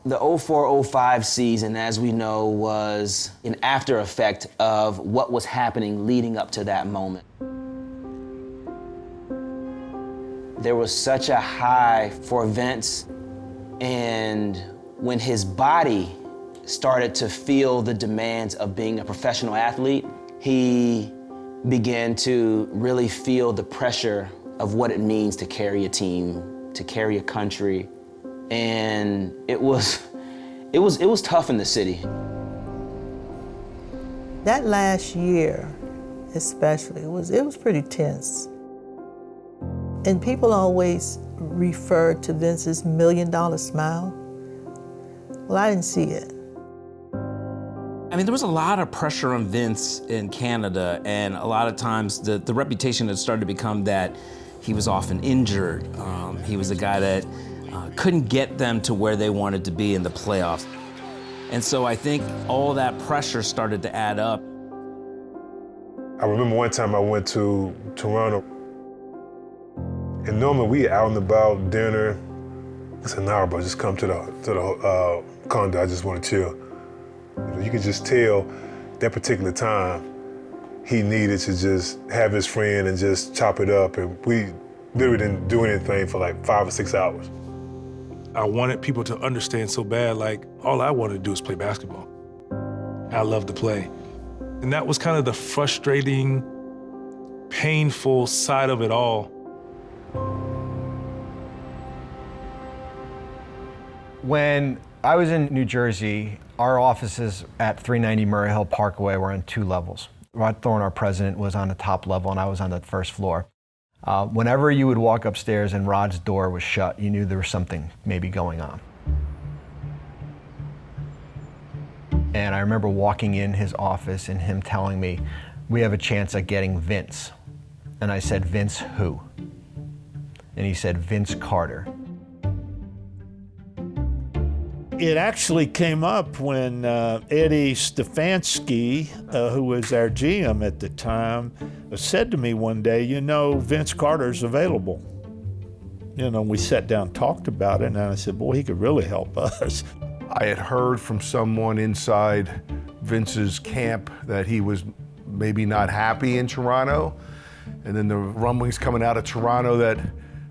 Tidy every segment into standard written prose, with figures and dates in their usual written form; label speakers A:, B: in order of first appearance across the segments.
A: The 04-05 season, as we know, was an after effect of what was happening leading up to that moment. There was such a high for Vince, and when his body started to feel the demands of being a professional athlete, he began to really feel the pressure of what it means to carry a team, to carry a country. And it was tough in the city.
B: That last year, especially, it was pretty tense. And people always refer to Vince's $1 million smile. Well, I didn't see it.
C: I mean, there was a lot of pressure on Vince in Canada, and a lot of times the reputation had started to become that he was often injured. He was a guy that couldn't get them to where they wanted to be in the playoffs. And so I think all that pressure started to add up.
D: I remember one time I went to Toronto, and normally we out and about, dinner. I said, nah, bro, just come to the condo, I just want to chill. You could just tell that particular time he needed to just have his friend and just chop it up, and we literally didn't do anything for like 5 or 6 hours.
E: I wanted people to understand so bad, like, all I wanted to do is play basketball. I love to play. And that was kind of the frustrating, painful side of it all.
F: When I was in New Jersey, our offices at 390 Murray Hill Parkway were on 2 levels. Rod Thorne, our president, was on the top level, and I was on the first floor. Whenever you would walk upstairs and Rod's door was shut, you knew there was something maybe going on. And I remember walking in his office and him telling me, we have a chance at getting Vince. And I said, Vince who? And he said, Vince Carter.
G: It actually came up when Eddie Stefanski, who was our GM at the time, said to me one day, you know, Vince Carter's available. You know, we sat down and talked about it, and I said, boy, he could really help us.
H: I had heard from someone inside Vince's camp that he was maybe not happy in Toronto, and then the rumblings coming out of Toronto that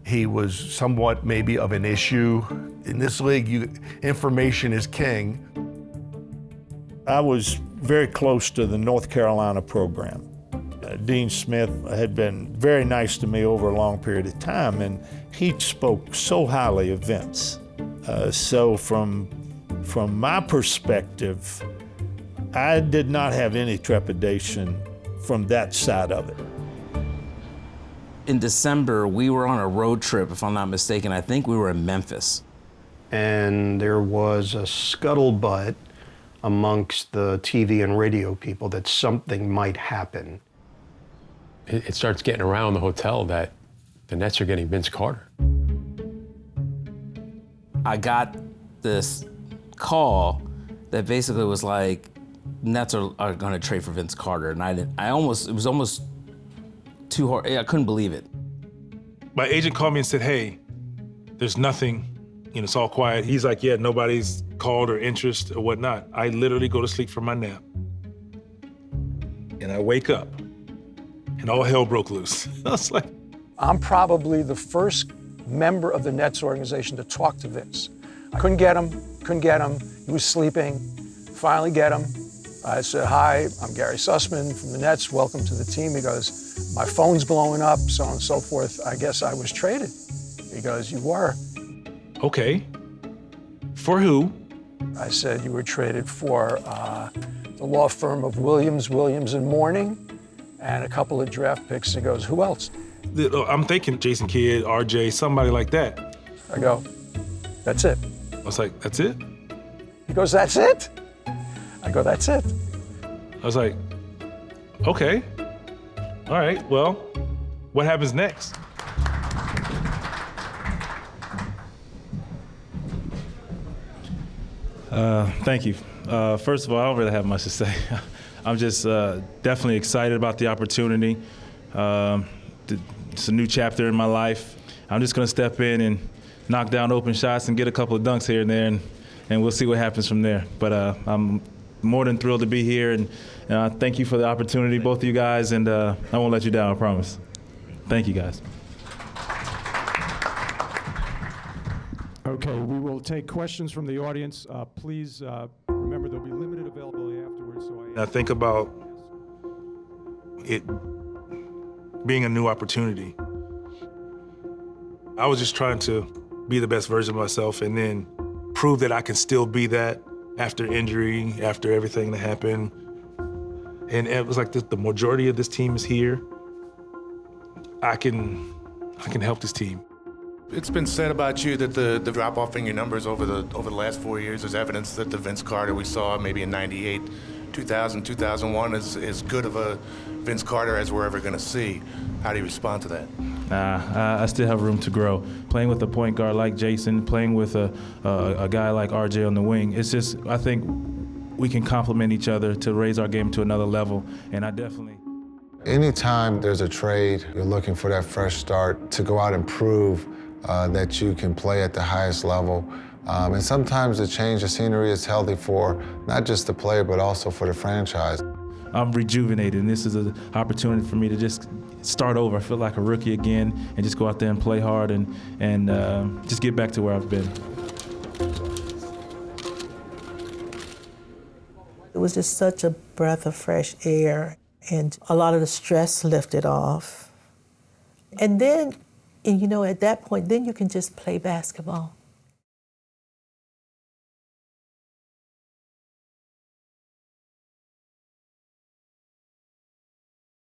H: he was somewhat maybe of an issue. In this league, information is king.
G: I was very close to the North Carolina program. Dean Smith had been very nice to me over a long period of time, and he spoke so highly of Vince. So from my perspective, I did not have any trepidation from that side of it.
C: In December, we were on a road trip, if I'm not mistaken. I think we were in Memphis.
I: And there was a scuttlebutt amongst the TV and radio people that something might happen.
J: It starts getting around the hotel that the Nets are getting Vince Carter.
C: I got this call that basically was like, Nets are going to trade for Vince Carter, and it was almost too hard. I couldn't believe it.
E: My agent called me and said, hey, there's nothing, it's all quiet. He's like, yeah, nobody's called or interest or whatnot. I literally go to sleep for my nap. And I wake up, and all hell broke loose. I was like,
K: I'm probably the first member of the Nets organization to talk to Vince. I couldn't get him. He was sleeping. Finally get him. I said, hi, I'm Gary Sussman from the Nets. Welcome to the team. He goes, my phone's blowing up, so on and so forth. I guess I was traded. He goes, you were.
E: Okay. For who?
K: I said, you were traded for the law firm of Williams and Mourning and a couple of draft picks. He goes, who else?
E: I'm thinking Jason Kidd, RJ, somebody like that.
K: I go, that's it.
E: I was like, that's it?
K: He goes, that's it? I go, that's it.
E: I was like, okay. All right, well, what happens next? Thank you. First of all, I don't really have much to say. I'm just definitely excited about the opportunity. It's a new chapter in my life. I'm just gonna step in and knock down open shots and get a couple of dunks here and there, and we'll see what happens from there. But I'm more than thrilled to be here, and thank you for the opportunity, both of you guys, and I won't let you down, I promise. Thank you, guys.
L: Okay, we will take questions from the audience. Please remember there'll be limited availability afterwards.
E: I think about it being a new opportunity. I was just trying to be the best version of myself and then prove that I can still be that after injury, after everything that happened. And it was like the majority of this team is here. I can help this team.
M: It's been said about you that the drop-off in your numbers over the last 4 years is evidence that the Vince Carter we saw maybe in 98, 2000, 2001 is as good of a Vince Carter as we're ever going to see. How do you respond to that?
E: I still have room to grow. Playing with a point guard like Jason, playing with a guy like RJ on the wing, it's just, I think we can complement each other to raise our game to another level, and I definitely...
N: Anytime there's a trade, you're looking for that fresh start to go out and prove that you can play at the highest level. And sometimes the change of scenery is healthy for not just the player, but also for the franchise.
E: I'm rejuvenated, and this is an opportunity for me to just start over. I feel like a rookie again, and just go out there and play hard and just get back to where I've been.
B: It was just such a breath of fresh air, and a lot of the stress lifted off. And then, at that point, then you can just play basketball.